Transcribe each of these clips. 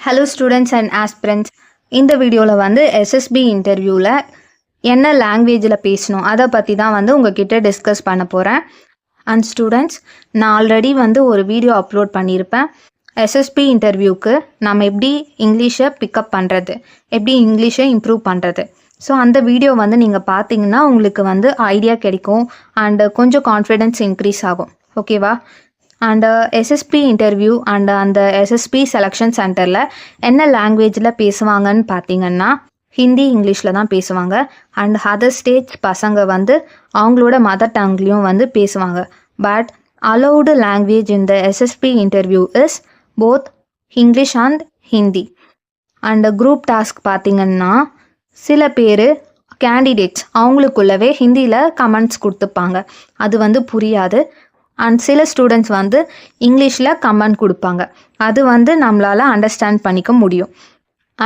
Hello students and aspirants. இந்த வீடியோவில் வந்து எஸ்எஸ்பி இன்டர்வியூவில் என்ன லாங்குவேஜில் பேசணும் அதை பற்றி தான் வந்து உங்ககிட்ட டிஸ்கஸ் பண்ண போகிறேன். அண்ட் ஸ்டூடெண்ட்ஸ், நான் ஆல்ரெடி வந்து ஒரு வீடியோ அப்லோட் பண்ணியிருப்பேன். எஸ்எஸ்பி இன்டர்வியூக்கு நம்ம எப்படி இங்கிலீஷை பிக்கப் பண்ணுறது, எப்படி இங்கிலீஷை இம்ப்ரூவ் பண்ணுறது. ஸோ அந்த வீடியோ வந்து நீங்கள் பார்த்தீங்கன்னா உங்களுக்கு வந்து ஐடியா கிடைக்கும் அண்டு கொஞ்சம் கான்ஃபிடென்ஸ் இன்க்ரீஸ் ஆகும். ஓகேவா? அண்ட் எஸ்எஸ்பி இன்டர்வியூ அண்ட் அந்த எஸ்எஸ்பி செலெக்ஷன் சென்டரில் என்ன லாங்குவேஜில் பேசுவாங்கன்னு பார்த்தீங்கன்னா ஹிந்தி, இங்கிலீஷில் தான் பேசுவாங்க. அண்ட் அதர் ஸ்டேட்ஸ் பசங்க வந்து அவங்களோட மதர் டங்க்லேயும் வந்து பேசுவாங்க. பட் அலௌடு லாங்குவேஜ் இந்த SSB interview is both English and Hindi. And group task பார்த்தீங்கன்னா சில பேர் கேண்டிடேட்ஸ் அவங்களுக்குள்ளவே ஹிந்தியில் கமெண்ட்ஸ் கொடுத்துப்பாங்க, அது வந்து புரியாது. அண்ட் சில ஸ்டூடெண்ட்ஸ் வந்து இங்கிலீஷில் கமெண்ட் கொடுப்பாங்க, அது வந்து நம்மளால் அண்டர்ஸ்டாண்ட் பண்ணிக்க முடியும்.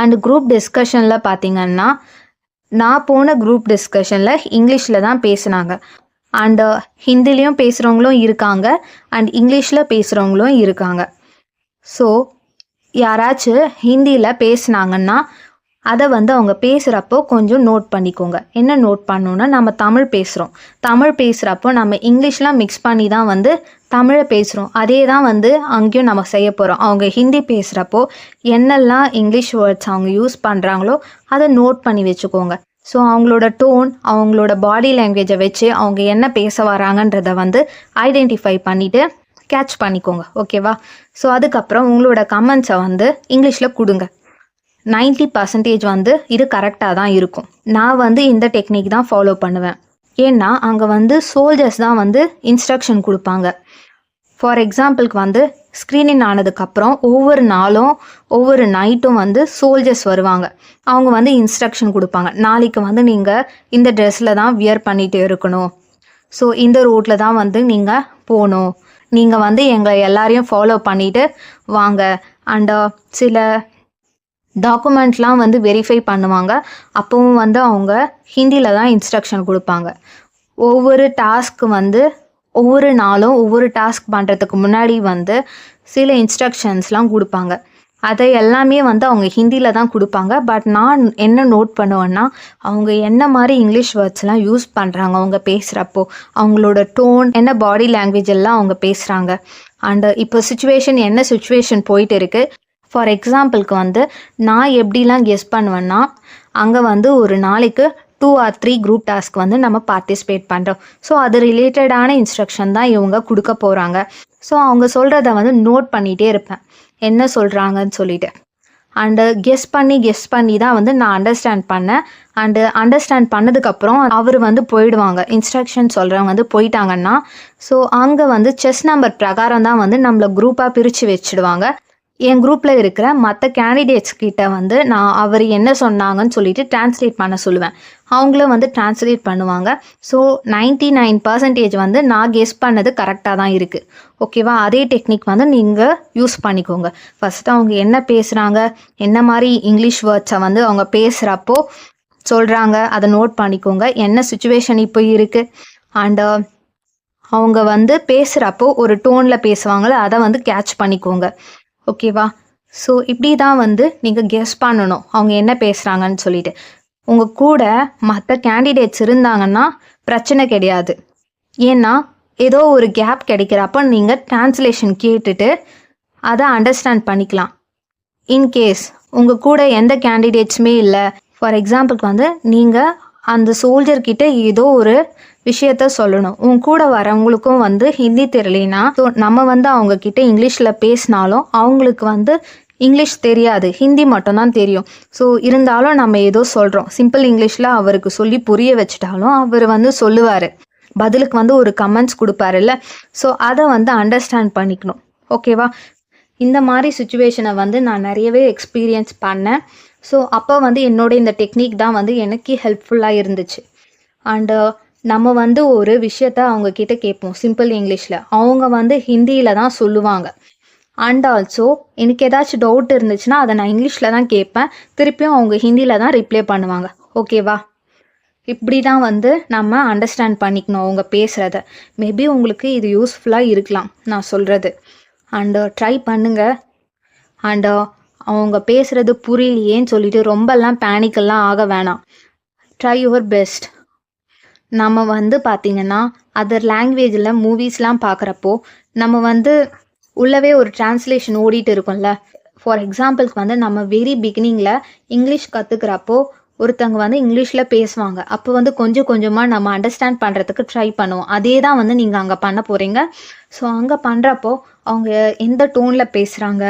அண்ட் குரூப் டிஸ்கஷனில் பார்த்திங்கன்னா நான் போன குரூப் டிஸ்கஷனில் இங்கிலீஷில் தான் பேசுனாங்க. அண்டு ஹிந்திலையும் பேசுகிறவங்களும் இருக்காங்க அண்ட் இங்கிலீஷில் பேசுகிறவங்களும் இருக்காங்க. ஸோ யாராச்சும் ஹிந்தியில் பேசுனாங்கன்னா அதை வந்து அவங்க பேசுகிறப்போ கொஞ்சம் நோட் பண்ணிக்கோங்க. என்ன நோட் பண்ணணுன்னா, நம்ம தமிழ் பேசுகிறப்போ நம்ம இங்கிலீஷ்லாம் மிக்ஸ் பண்ணி தான் வந்து தமிழை பேசுகிறோம். அதே தான் வந்து அங்கேயும் நம்ம செய்ய போகிறோம். அவங்க ஹிந்தி பேசுகிறப்போ என்னெல்லாம் இங்கிலீஷ் வேர்ட்ஸ் அவங்க யூஸ் பண்ணுறாங்களோ அதை நோட் பண்ணி வச்சுக்கோங்க. ஸோ அவங்களோட டோன், அவங்களோட பாடி லாங்குவேஜை வச்சு அவங்க என்ன பேச வராங்கன்றதை வந்து ஐடென்டிஃபை பண்ணிவிட்டு கேட்ச் பண்ணிக்கோங்க. ஓகேவா? ஸோ அதுக்கப்புறம் உங்களோட கமெண்ட்ஸை வந்து இங்கிலீஷில் கொடுங்க. 90% வந்து இது கரெக்டாக தான் இருக்கும். நான் வந்து இந்த டெக்னிக் தான் ஃபாலோ பண்ணுவேன். ஏன்னா அங்கே வந்து சோல்ஜர்ஸ் தான் வந்து இன்ஸ்ட்ரக்ஷன் கொடுப்பாங்க. ஃபார் எக்ஸாம்பிளுக்கு வந்து ஸ்க்ரீனிங் ஆனதுக்கப்புறம் ஒவ்வொரு நாளும் ஒவ்வொரு நைட்டும் வந்து சோல்ஜர்ஸ் வருவாங்க. அவங்க வந்து இன்ஸ்ட்ரக்ஷன் கொடுப்பாங்க. நாளைக்கு வந்து நீங்கள் இந்த ட்ரெஸ்ஸில் தான் வியர் பண்ணிகிட்டு இருக்கணும், ஸோ இந்த ரூட்டில் தான் வந்து நீங்கள் போகணும், நீங்கள் வந்து எங்களை எல்லாரையும் ஃபாலோ பண்ணிவிட்டு வாங்க. அண்ட் சில டாக்குமெண்ட்லாம் வந்து வெரிஃபை பண்ணுவாங்க. அப்போவும் வந்து அவங்க ஹிந்தியில் தான் இன்ஸ்ட்ரக்ஷன் கொடுப்பாங்க. ஒவ்வொரு டாஸ்க்கு வந்து ஒவ்வொரு நாளும் ஒவ்வொரு டாஸ்க் பண்ணுறதுக்கு முன்னாடி வந்து சில இன்ஸ்ட்ரக்ஷன்ஸ்லாம் கொடுப்பாங்க. அதை எல்லாமே வந்து அவங்க ஹிந்தியில் தான் கொடுப்பாங்க. பட் நான் என்ன நோட் பண்ணுவேன்னா, அவங்க என்ன மாதிரி இங்கிலீஷ் வேர்ட்ஸ்லாம் யூஸ் பண்ணுறாங்க அவங்க பேசுகிறப்போ, அவங்களோட டோன் என்ன, பாடி லாங்குவேஜ் எல்லாம் அவங்க பேசுகிறாங்க. அண்டு இப்போ என்ன சுச்சுவேஷன் போயிட்டு இருக்குது. ஃபார் எக்ஸாம்பிளுக்கு வந்து நான் எப்படிலாம் கெஸ் பண்ணுவேன்னா, அங்கே வந்து ஒரு நாளைக்கு 2 or 3 குரூப் டாஸ்க் வந்து நம்ம பார்ட்டிசிபேட் பண்ணுறோம். ஸோ அது ரிலேட்டடான இன்ஸ்ட்ரக்ஷன் தான் இவங்க கொடுக்க போகிறாங்க. ஸோ அவங்க சொல்கிறத வந்து நோட் பண்ணிகிட்டே இருப்பேன், என்ன சொல்கிறாங்கன்னு சொல்லிட்டு. அண்டு கெஸ் பண்ணி தான் வந்து நான் அண்டர்ஸ்டாண்ட் பண்ணேன். அண்டு அண்டர்ஸ்டாண்ட் பண்ணதுக்கப்புறம் அவர் வந்து போயிடுவாங்க. இன்ஸ்ட்ரக்ஷன் சொல்கிறவங்க வந்து போயிட்டாங்கன்னா, ஸோ அங்கே வந்து செஸ் நம்பர் பிரகாரம் தான் வந்து நம்மளை குரூப்பாக பிரித்து வச்சுடுவாங்க. என் குரூப்பில் இருக்கிற மற்ற கேண்டிடேட்ஸ் கிட்ட வந்து நான் அவர் என்ன சொன்னாங்கன்னு சொல்லிட்டு டிரான்ஸ்லேட் பண்ண சொல்லுவேன். அவங்களும் வந்து டிரான்ஸ்லேட் பண்ணுவாங்க. ஸோ 99% வந்து நான் கெஸ் பண்ணது கரெக்டாக தான் இருக்குது. ஓகேவா? அதே டெக்னிக் வந்து நீங்கள் யூஸ் பண்ணிக்கோங்க. ஃபஸ்ட்டு அவங்க என்ன பேசுகிறாங்க, என்ன மாதிரி இங்கிலீஷ் வேர்ட்ஸை வந்து அவங்க பேசுகிறப்போ சொல்கிறாங்க, அதை நோட் பண்ணிக்கோங்க. என்ன சுச்சுவேஷன் இப்போ இருக்குது அண்டு அவங்க வந்து பேசுகிறப்போ ஒரு டோனில் பேசுவாங்களோ அதை வந்து கேட்ச் பண்ணிக்கோங்க. ஓகேவா? ஸோ இப்படி தான் வந்து நீங்கள் கெஸ் பண்ணணும் அவங்க என்ன பேசுகிறாங்கன்னு சொல்லிட்டு. உங்கள் கூட மற்ற கேண்டிடேட்ஸ் இருந்தாங்கன்னா பிரச்சனை கிடையாது. ஏன்னா ஏதோ ஒரு கேப் கிடைக்கிறப்ப நீங்கள் டிரான்ஸ்லேஷன் கேட்டுட்டு அதை அண்டர்ஸ்டாண்ட் பண்ணிக்கலாம். இன்கேஸ் உங்கள் கூட எந்த கேண்டிடேட்ஸுமே இல்லை, ஃபார் எக்ஸாம்பிளுக்கு வந்து நீங்கள் அந்த சோல்ஜர்கிட்ட ஏதோ ஒரு விஷயத்த சொல்லணும், உன் கூட வரவங்களுக்கும் வந்து ஹிந்தி தெரியலனா, ஸோ நம்ம வந்து அவங்கக்கிட்ட இங்கிலீஷில் பேசினாலும் அவங்களுக்கு வந்து இங்கிலீஷ் தெரியாது, ஹிந்தி மட்டும்தான் தெரியும். ஸோ இருந்தாலும் நம்ம ஏதோ சொல்கிறோம், சிம்பிள் இங்கிலீஷில் அவருக்கு சொல்லி புரிய வச்சுட்டாலும் அவர் வந்து சொல்லுவார், பதிலுக்கு வந்து ஒரு கமெண்ட்ஸ் கொடுப்பாருல்ல. ஸோ அதை வந்து அண்டர்ஸ்டாண்ட் பண்ணிக்கணும். ஓகேவா? இந்த மாதிரி சுச்சுவேஷனை வந்து நான் நிறையவே எக்ஸ்பீரியன்ஸ் பண்ணேன். ஸோ அப்போ வந்து என்னோட இந்த டெக்னிக் தான் வந்து எனக்கு ஹெல்ப்ஃபுல்லாக இருந்துச்சு. அண்டு நம்ம வந்து ஒரு விஷயத்த அவங்கக்கிட்ட கேட்போம் சிம்பிள் இங்கிலீஷில், அவங்க வந்து ஹிந்தியில் தான் சொல்லுவாங்க. அண்ட் ஆல்சோ எனக்கு ஏதாச்சும் டவுட் இருந்துச்சுன்னா அதை நான் இங்கிலீஷில் தான் கேட்பேன், திருப்பியும் அவங்க ஹிந்தியில் தான் ரிப்ளை பண்ணுவாங்க. ஓகேவா? இப்படி தான் வந்து நம்ம அண்டர்ஸ்டாண்ட் பண்ணிக்கணும் அவங்க பேசுகிறத. மேபி உங்களுக்கு இது யூஸ்ஃபுல்லாக இருக்கலாம் நான் சொல்கிறது. அண்டு ட்ரை பண்ணுங்கள். அண்டு அவங்க பேசுகிறது புரியலையேன்னு சொல்லிட்டு ரொம்பலாம் பேனிக்கெல்லாம் ஆக வேணாம். Try your best. நம்ம வந்து பார்த்திங்கன்னா அதர் லாங்குவேஜில் மூவிஸ்லாம் பார்க்குறப்போ நம்ம வந்து உள்ளவே ஒரு டிரான்ஸ்லேஷன் ஓடிட்டு இருக்கும்ல. ஃபார் எக்ஸாம்பிளுக்கு வந்து நம்ம வெரி பிகினிங்கில் இங்கிலீஷ் கற்றுக்கிறப்போ ஒருத்தவங்க வந்து இங்கிலீஷில் பேசுவாங்க. அப்போ வந்து கொஞ்சம் கொஞ்சமாக நம்ம அண்டர்ஸ்டாண்ட் பண்ணுறதுக்கு ட்ரை பண்ணுவோம். அதே தான் வந்து நீங்கள் அங்கே பண்ண போகிறீங்க. ஸோ அங்கே பண்ணுறப்போ அவங்க எந்த டோனில் பேசுகிறாங்க,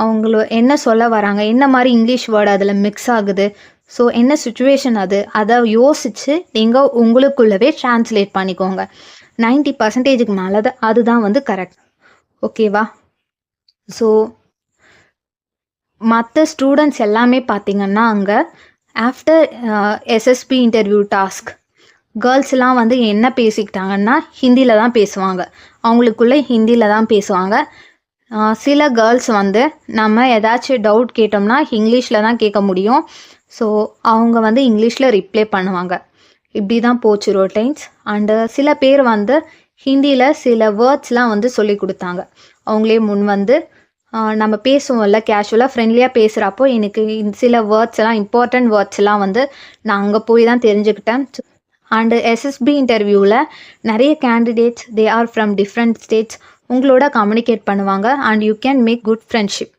அவங்கள என்ன சொல்ல வராங்க, என்ன மாதிரி இங்கிலீஷ் வேர்டு அதில் மிக்ஸ் ஆகுது, ஸோ என்ன சுச்சுவேஷன் அதை யோசித்து நீங்கள் உங்களுக்குள்ளவே டிரான்ஸ்லேட் பண்ணிக்கோங்க. 90% மேலே அதுதான் வந்து கரெக்ட். ஓகேவா? ஸோ மற்ற ஸ்டூடெண்ட்ஸ் எல்லாமே பார்த்திங்கன்னா அங்கே ஆஃப்டர் எஸ்எஸ்பி இன்டர்வியூ டாஸ்க் கேர்ள்ஸ்லாம் வந்து என்ன பேசிக்கிட்டாங்கன்னா ஹிந்தியில் தான் பேசுவாங்க. அவங்களுக்குள்ளே ஹிந்தியில் தான் பேசுவாங்க. சில கேர்ள்ஸ் வந்து நம்ம ஏதாச்சும் டவுட் கேட்டோம்னா இங்கிலீஷில் தான் கேட்க முடியும். ஸோ அவங்க வந்து இங்கிலீஷில் ரிப்ளை பண்ணுவாங்க. இப்படி தான் போச்சு ரொட்டைன்ஸ். அண்டு சில பேர் வந்து ஹிந்தியில் சில வேர்ட்ஸ்லாம் வந்து சொல்லி கொடுத்தாங்க. அவங்களே முன் வந்து நம்ம பேசுவோம்ல கேஷுவலாக ஃப்ரெண்ட்லியாக பேசுகிறப்போ எனக்கு சில வேர்ட்ஸ் எல்லாம் இம்பார்ட்டண்ட் வேர்ட்ஸ் எல்லாம் வந்து நான் அங்கே போய் தான் தெரிஞ்சுக்கிட்டேன். அண்டு எஸ்எஸ்பி இன்டர்வியூவில் நிறைய candidates they are from different states உங்களோட கம்யூனிகேட் பண்ணுவாங்க. And you can make good friendship.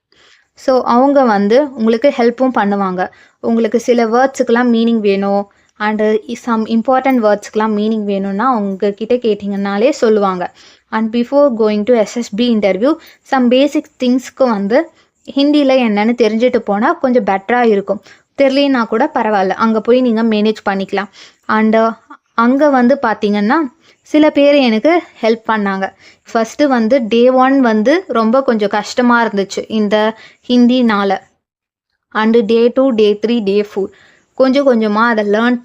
So அவங்க வந்து உங்களுக்கு ஹெல்ப்பும் பண்ணுவாங்க. உங்களுக்கு சில வேர்ட்ஸுக்கெலாம் மீனிங் வேணும் அண்டு சம் இம்பார்ட்டண்ட் வேர்ட்ஸ்க்கெலாம் மீனிங் வேணும்னா அவங்கக்கிட்ட கேட்டிங்கன்னாலே சொல்லுவாங்க. And before going to SSB interview some basic திங்ஸ்க்கு வந்து ஹிந்தியில் என்னென்னு தெரிஞ்சுட்டு போனால் கொஞ்சம் பெட்டராக இருக்கும். தெரியலனா கூட பரவாயில்ல, அங்கே போய் நீங்கள் மேனேஜ் பண்ணிக்கலாம். அண்டு அங்கே வந்து பார்த்திங்கன்னா சில பேர் எனக்கு ஹெல்ப் பண்ணாங்க. ஃபஸ்ட்டு வந்து டே 1 வந்து ரொம்ப கொஞ்சம் கஷ்டமாக இருந்துச்சு இந்த ஹிந்தினால். அண்டு டே 2, டே 3, டே 4 கொஞ்சம் கொஞ்சமாக அதை லேர்ன்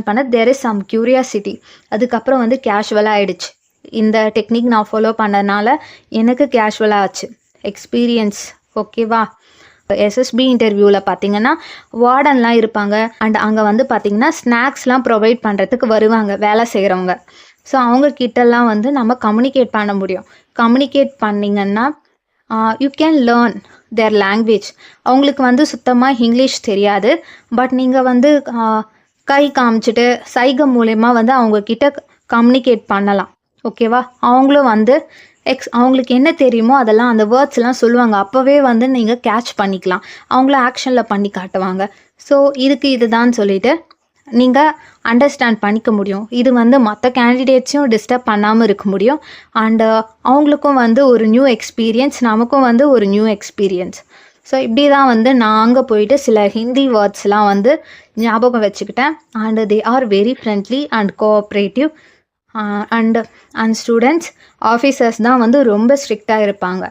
பண்ண தேர் இஸ் சம் க்யூரியாசிட்டி. அதுக்கப்புறம் வந்து கேஷுவலாக ஆகிடுச்சு. இந்த டெக்னிக் நான் ஃபாலோ பண்ணதுனால எனக்கு கேஷுவலாக ஆச்சு எக்ஸ்பீரியன்ஸ். ஓகேவா? எஸ்எஸ்பி இன்டர்வியூவில் பார்த்தீங்கன்னா வார்டன்லாம் இருப்பாங்க. அண்ட் அங்கே வந்து பார்த்திங்கன்னா ஸ்நாக்ஸ்லாம் ப்ரொவைட் பண்ணுறதுக்கு வருவாங்க வேலை செய்கிறவங்க. ஸோ அவங்க கிட்டலாம் வந்து நம்ம கம்யூனிகேட் பண்ண முடியும். கம்யூனிகேட் பண்ணிங்கன்னா you can learn their language. அவங்களுக்கு வந்து சுத்தமாக இங்கிலீஷ் தெரியாது. பட் நீங்கள் வந்து கை காமிச்சிட்டு சைகை மூலயமா வந்து அவங்கக்கிட்ட கம்யூனிகேட் பண்ணலாம். ஓகேவா? அவங்களும் வந்து அவங்களுக்கு என்ன தெரியுமோ அதெல்லாம் அந்த வேர்ட்ஸ்லாம் சொல்லுவாங்க. அப்போவே வந்து நீங்கள் கேட்ச் பண்ணிக்கலாம். அவங்களும் ஆக்ஷனில் பண்ணி காட்டுவாங்க. ஸோ இதுதான் சொல்லிவிட்டு நீங்கள் அண்டர்ஸ்டாண்ட் பண்ணிக்க முடியும். இது வந்து மற்ற கேண்டிடேட்ஸையும் டிஸ்டர்ப் பண்ணாமல் இருக்க முடியும். அண்டு அவங்களுக்கும் வந்து ஒரு நியூ எக்ஸ்பீரியன்ஸ், நமக்கும் வந்து ஒரு நியூ எக்ஸ்பீரியன்ஸ். ஸோ இப்படி தான் வந்து நான் அங்கே போயிட்டு சில ஹிந்தி வேர்ட்ஸ்லாம் வந்து ஞாபகம் வச்சுக்கிட்டேன். And they are very friendly and cooperative. And students officers தான் வந்து ரொம்ப ஸ்ட்ரிக்டாக இருப்பாங்க.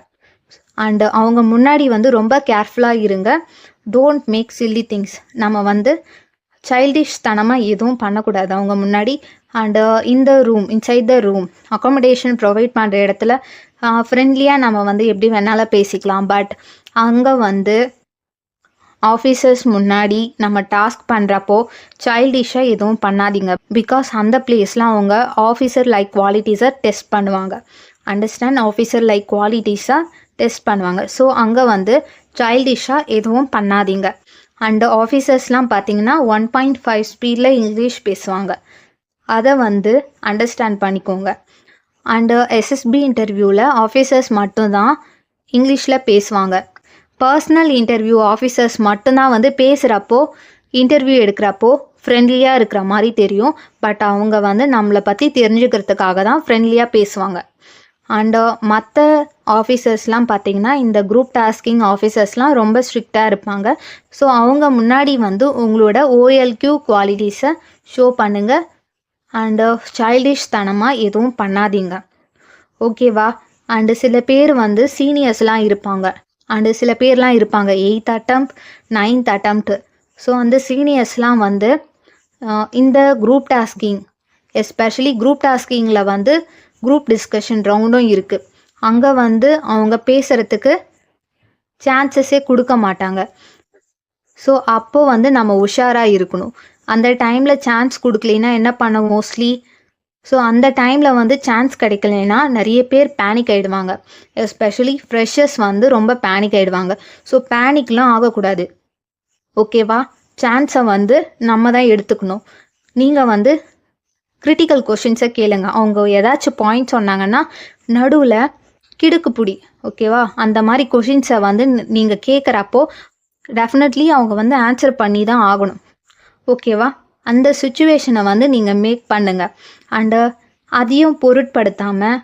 அண்டு அவங்க முன்னாடி வந்து ரொம்ப கேர்ஃபுல்லாக இருங்க. Don't make silly things. நம்ம வந்து சைல்டிஷ் தனமாக எதுவும் பண்ணக்கூடாது அவங்க முன்னாடி. And inside the room accommodation provide பண்ணுற இடத்துல ஃப்ரெண்ட்லியாக நம்ம வந்து எப்படி வேணாலும் பேசிக்கலாம். பட் அங்கே வந்து ஆஃபீஸர்ஸ் முன்னாடி நம்ம டாஸ்க் பண்ணுறப்போ சைல்டிஷாக எதுவும் பண்ணாதீங்க. பிகாஸ் அந்த பிளேஸில் அவங்க ஆஃபீஸர் லைக் குவாலிட்டிஸை டெஸ்ட் பண்ணுவாங்க. அண்டர்ஸ்டாண்ட்? ஆஃபீஸர் லைக் குவாலிட்டிஸாக டெஸ்ட் பண்ணுவாங்க. ஸோ அங்கே வந்து சைல்டிஷாக எதுவும் பண்ணாதீங்க. அண்டு ஆஃபீஸர்ஸ்லாம் பார்த்தீங்கன்னா 1.5 ஸ்பீடில் இங்கிலீஷ் பேசுவாங்க. அதை வந்து அண்டர்ஸ்டாண்ட் பண்ணிக்கோங்க. அண்டு எஸ்எஸ்பி இன்டர்வியூவில் ஆஃபீஸர்ஸ் மட்டும்தான் இங்கிலீஷில் பேசுவாங்க. பர்சனல் இன்டர்வியூ ஆஃபீஸர்ஸ் மட்டும்தான் வந்து பேசுகிறப்போ இன்டர்வியூ எடுக்கிறப்போ ஃப்ரெண்ட்லியாக இருக்கிற மாதிரி தெரியும். பட் அவங்க வந்து நம்மளை பற்றி தெரிஞ்சுக்கிறதுக்காக தான் ஃப்ரெண்ட்லியாக பேசுவாங்க. அண்டு மற்ற ஆஃபீஸர்ஸ்லாம் பார்த்திங்கன்னா இந்த குரூப் டாஸ்கிங் ஆஃபீஸர்ஸ்லாம் ரொம்ப ஸ்ட்ரிக்டாக இருப்பாங்க. ஸோ அவங்க முன்னாடி வந்து உங்களோட OLQ குவாலிட்டிஸை ஷோ பண்ணுங்கள். அண்டு சைல்டிஷ் தனமாக எதுவும் பண்ணாதீங்க. ஓகேவா? அண்டு சில பேர் வந்து சீனியர்ஸ்லாம் இருப்பாங்க. அண்டு சில பேர்லாம் இருப்பாங்க 8th attempt 9th attempt. So அந்த சீனியர்ஸ்லாம் வந்து இந்த குரூப் டாஸ்கிங் எஸ்பெஷலி குரூப் டாஸ்கிங்கில் வந்து குரூப் டிஸ்கஷன் ரவுண்டும் இருக்குது. அங்கே வந்து அவங்க பேசுகிறதுக்கு சான்சஸே கொடுக்க மாட்டாங்க. ஸோ அப்போது வந்து நம்ம உஷாராக இருக்கணும். அந்த டைமில் சான்ஸ் கொடுக்கலைன்னா என்ன பண்ண மோஸ்ட்லி ஸோ அந்த டைமில் வந்து சான்ஸ் கிடைக்கலனா நிறைய பேர் பேனிக் ஆகிடுவாங்க. எஸ்பெஷலி ஃப்ரெஷர்ஸ் வந்து ரொம்ப பேனிக் ஆகிடுவாங்க. ஸோ பேனிக்லாம் ஆகக்கூடாது. ஓகேவா? சான்ஸை வந்து நம்ம தான் எடுத்துக்கணும். நீங்கள் வந்து கிரிட்டிக்கல் கொஷின்ஸை கேளுங்க. அவங்க ஏதாச்சும் பாயிண்ட் சொன்னாங்கன்னா நடுவில் கிடுக்குப்பிடி, ஓகேவா? அந்த மாதிரி கொஷின்ஸை வந்து நீங்கள் கேட்குறப்போ டெஃபினெட்லி அவங்க வந்து ஆன்சர் பண்ணி தான் ஆகணும். ஓகேவா? அந்த சுச்சுவேஷனை வந்து நீங்கள் மேக் பண்ணுங்கள். அண்டு அதையும் பொருட்படுத்தாமல்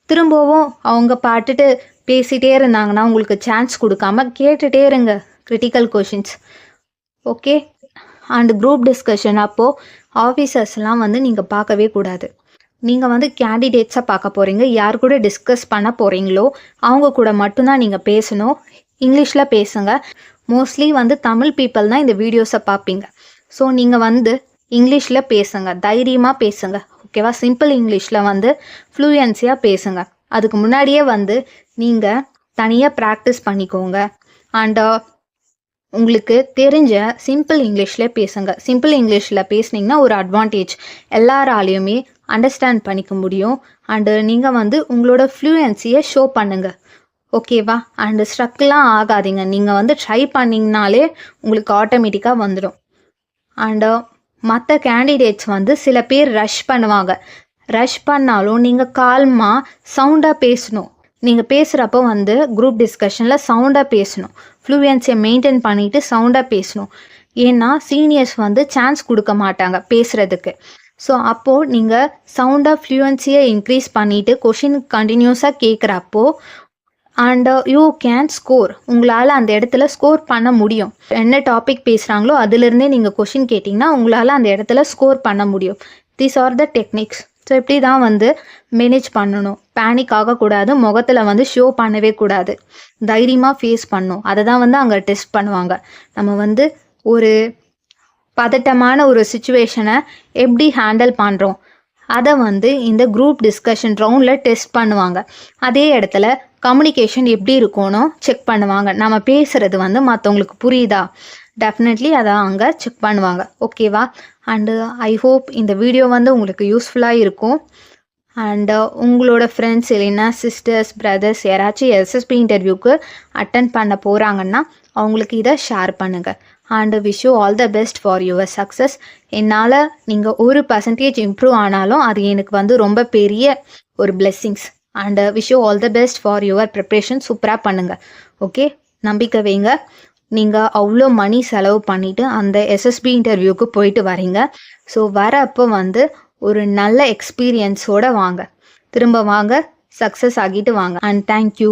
திரும்பவும் அவங்க பாட்டுட்டு பேசிகிட்டே இருந்தாங்கன்னா உங்களுக்கு சான்ஸ் கொடுக்காம கேட்டுகிட்டே இருங்க critical questions. Okay? And group discussion அப்போது ஆஃபீஸர்ஸ்லாம் வந்து நீங்கள் பார்க்கவே கூடாது. நீங்கள் வந்து கேண்டிடேட்ஸாக பார்க்க போகிறீங்க. யார் கூட டிஸ்கஸ் பண்ண போகிறீங்களோ அவங்க கூட மட்டும்தான் நீங்கள் பேசணும். இங்கிலீஷில் பேசுங்க. மோஸ்ட்லி வந்து தமிழ் பீப்புள் தான் இந்த வீடியோஸை பார்ப்பீங்க. ஸோ நீங்கள் வந்து இங்கிலீஷில் பேசுங்க, தைரியமாக பேசுங்க. ஓகேவா? சிம்பிள் இங்கிலீஷில் வந்து ஃப்ளூயன்சியாக பேசுங்க. அதுக்கு முன்னாடியே வந்து நீங்கள் தனியாக ப்ராக்டிஸ் பண்ணிக்கோங்க. அண்ட் உங்களுக்கு தெரிஞ்ச சிம்பிள் இங்கிலீஷில் பேசுங்க. சிம்பிள் இங்கிலீஷில் பேசுனீங்கன்னா ஒரு அட்வான்டேஜ், எல்லாராலையுமே அண்டர்ஸ்டாண்ட் பண்ணிக்க முடியும். அண்டு நீங்கள் வந்து உங்களோட ஃப்ளூயன்சியை ஷோ பண்ணுங்கள். ஓகேவா? அண்டு ஸ்ட்ரக்லாம் ஆகாதீங்க. நீங்கள் வந்து ட்ரை பண்ணிங்கனாலே உங்களுக்கு ஆட்டோமேட்டிக்காக வந்துடும். அண்டு மற்ற கேண்டிடேட்ஸ் வந்து சில பேர் ரஷ் பண்ணுவாங்க. ரஷ் பண்ணாலும் நீங்கள் கால்மாக சவுண்டாக பேசணும். நீங்கள் பேசுகிறப்போ வந்து குரூப் டிஸ்கஷனில் சவுண்டாக பேசணும். ஃப்ளூயன்சியை மெயின்டைன் பண்ணிவிட்டு சவுண்டாக பேசணும். ஏன்னா சீனியர்ஸ் வந்து சான்ஸ் கொடுக்க மாட்டாங்க பேசுகிறதுக்கு. ஸோ அப்போது நீங்கள் சவுண்டாக ஃப்ளூயன்சியை இன்க்ரீஸ் பண்ணிவிட்டு கொஷின் கண்டினியூஸாக கேட்குறப்போ அண்ட் யூ கேன் ஸ்கோர். உங்களால் அந்த இடத்துல ஸ்கோர் பண்ண முடியும். என்ன டாபிக் பேசுகிறாங்களோ அதிலிருந்தே நீங்கள் கொஷின் கேட்டிங்கன்னா உங்களால் அந்த இடத்துல ஸ்கோர் பண்ண முடியும். These are the techniques. So இப்படி தான் வந்து மேனேஜ் பண்ணணும். பேனிக் ஆகக்கூடாது, முகத்தில் வந்து ஷோ பண்ணவே கூடாது, தைரியமாக ஃபேஸ் பண்ணணும். அதை தான் வந்து அங்கே டெஸ்ட் பண்ணுவாங்க. நம்ம வந்து ஒரு பதட்டமான ஒரு சுச்சுவேஷனை எப்படி ஹேண்டில் பண்ணுறோம் அதை வந்து இந்த குரூப் டிஸ்கஷன் ரவுண்டில் டெஸ்ட் பண்ணுவாங்க. அதே இடத்துல கம்யூனிகேஷன் எப்படி இருக்கணும் செக் பண்ணுவாங்க. நம்ம பேசுகிறது வந்து மற்றவங்களுக்கு புரியுதா, டெஃபினெட்லி அதை அங்கே செக் பண்ணுவாங்க. ஓகேவா? அண்டு ஐ ஹோப் இந்த வீடியோ வந்து உங்களுக்கு யூஸ்ஃபுல்லாக இருக்கும். அண்டு உங்களோட ஃப்ரெண்ட்ஸ் இல்லைன்னா சிஸ்டர்ஸ், பிரதர்ஸ் யாராச்சும் எஸ்எஸ்பி இன்டர்வியூக்கு அட்டன் பண்ண போகிறாங்கன்னா அவங்களுக்கு இதை ஷேர் பண்ணுங்கள். And wish you all the best for your success. என்னால் நீங்கள் 1% இம்ப்ரூவ் ஆனாலும் அது எனக்கு வந்து ரொம்ப பெரிய ஒரு blessings. And wish you all the best for your preparation. சூப்பராக பண்ணுங்கள். ஓகே? நம்பிக்கை வைங்க. நீங்கள் அவ்வளோ மணி செலவு பண்ணிவிட்டு அந்த எஸ்எஸ்பி இன்டர்வியூக்கு போயிட்டு வரீங்க. ஸோ வரப்போ வந்து ஒரு நல்ல எக்ஸ்பீரியன்ஸோடு வாங்க. திரும்ப வாங்க, சக்ஸஸ் ஆகிட்டு வாங்க. And thank you.